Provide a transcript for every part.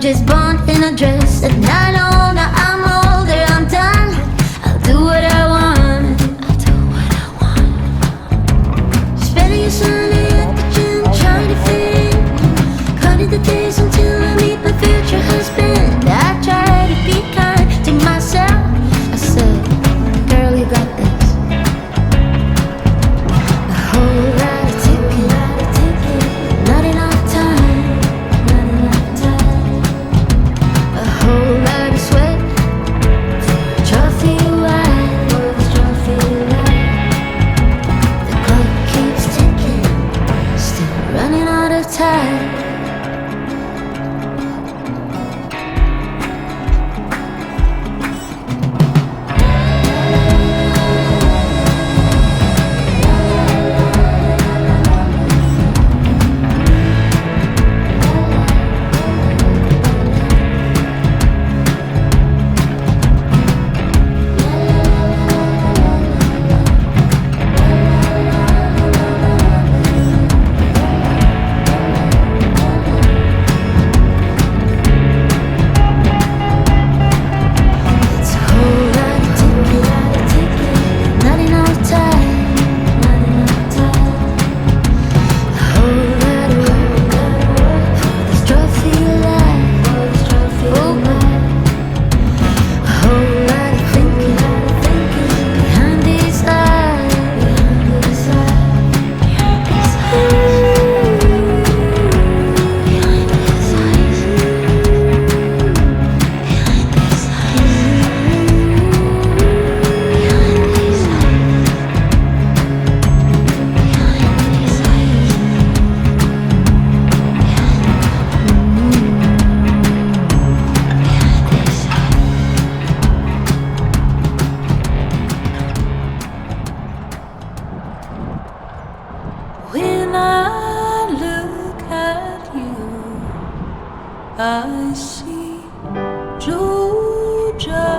just born in a dress. And I know now I'm older, I'm done. I'll do what I want. I'll do what I want. Spending a Sunday at the gym, trying to fit in. Counting the days until I meet my future husband. I try to be kind to myself. I said, girl, you got this. A whole lot of ticking, not enough time, not enough time. A whole lot of sweat for a trophy wife, for this trophy wife. The clock keeps ticking, still running out of time. When I look at you, I see Georgia.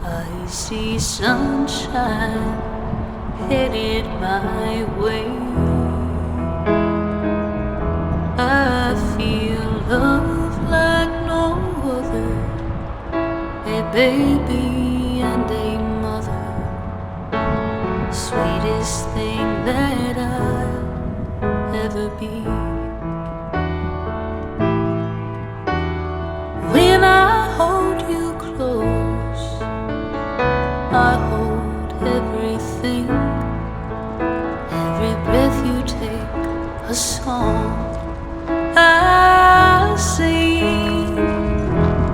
I see sunshine headed my way. I feel love like no other, a baby and a mother. Sweetest thing that I'll ever be. When I hold you close, I hold everything. Every breath you take, a song I'll sing.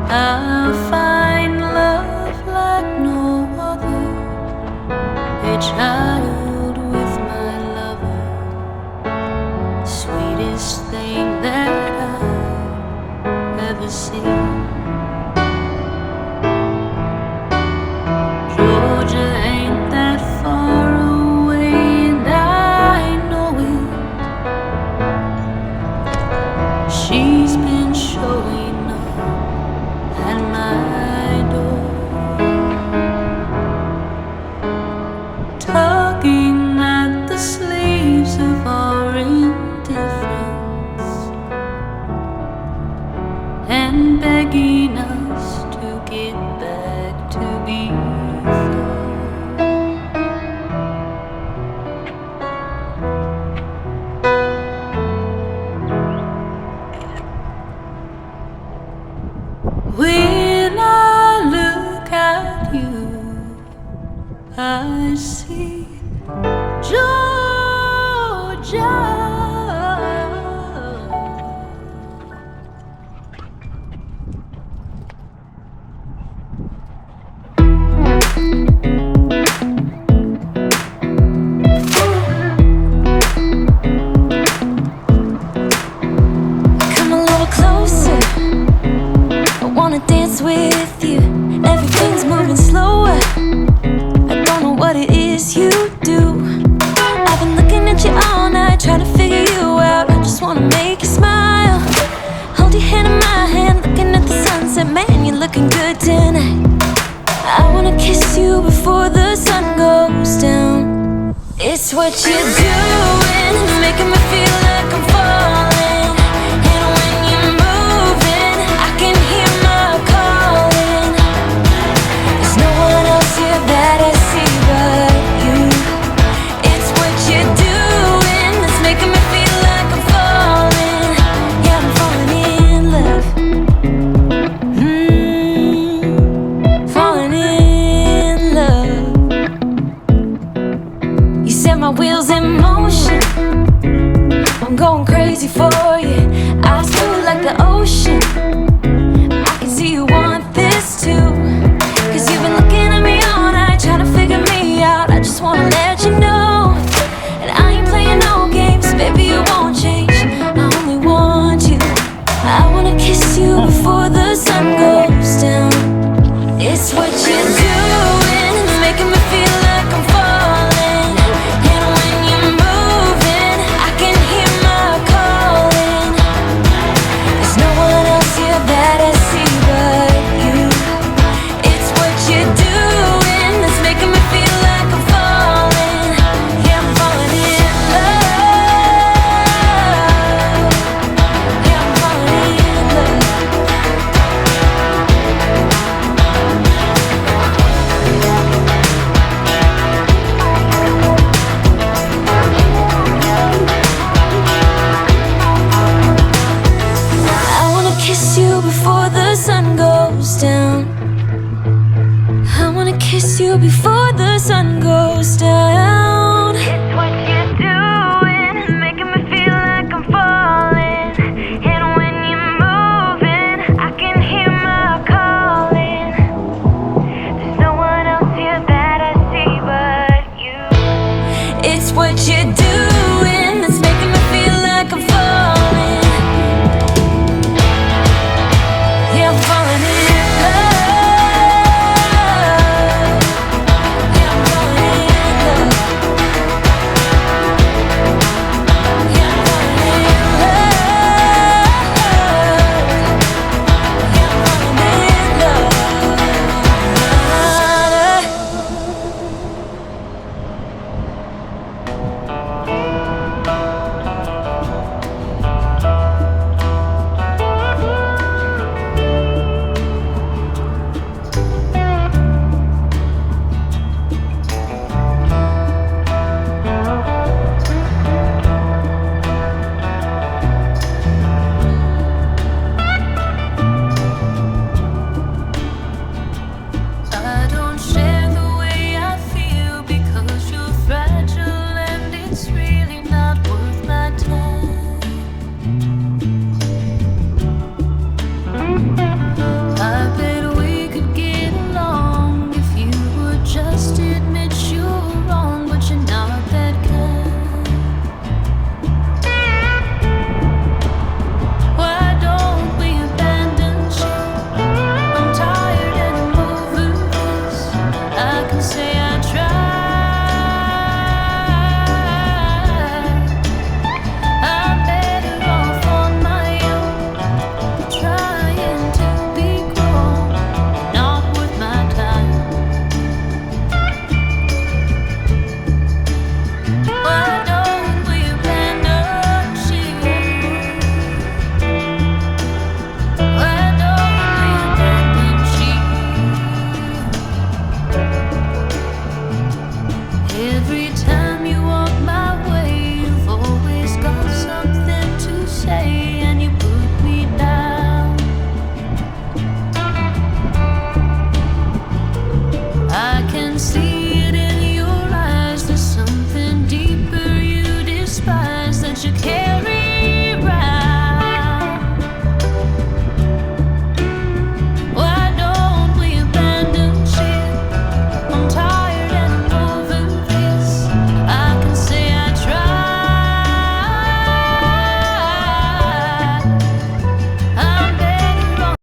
I'll find love like no other, a child with my lover, sweetest thing that I've ever seen. Georgia ain't that far away, and I know it. She's been showing up at my door, tugging at the sleeves of our indifference and begging us to get back to before. When I look at you, I see Georgia. Come a little closer, I wanna dance with you. Everything's moving slower, I don't know what it is you do. I've been looking at you all night, trying to figure you out. I just wanna make you smile. Hold your hand in my hand, looking at the sunset. Man, you're looking good tonight. I wanna kiss you before the sun goes down. It's what you're doing, making me feel like I'm falling. And going crazy for you. Eyes blue like the ocean. I can see you want this too. Cause you've been looking at me all night, trying to figure me out. I just wanna let you know that I ain't playing no games. Baby, you won't change, I only want you. I wanna kiss you before the sun goes down. It's what you're doing, it's making me feel like I'm falling. And when you're moving, I can hear my calling. There's no one else here that I see but you. It's what you're doing, it's making me feel like I'm falling. Yeah, I'm falling in love. Yeah, I'm falling in love. I wanna kiss you before the sun goes down. I wanna kiss you before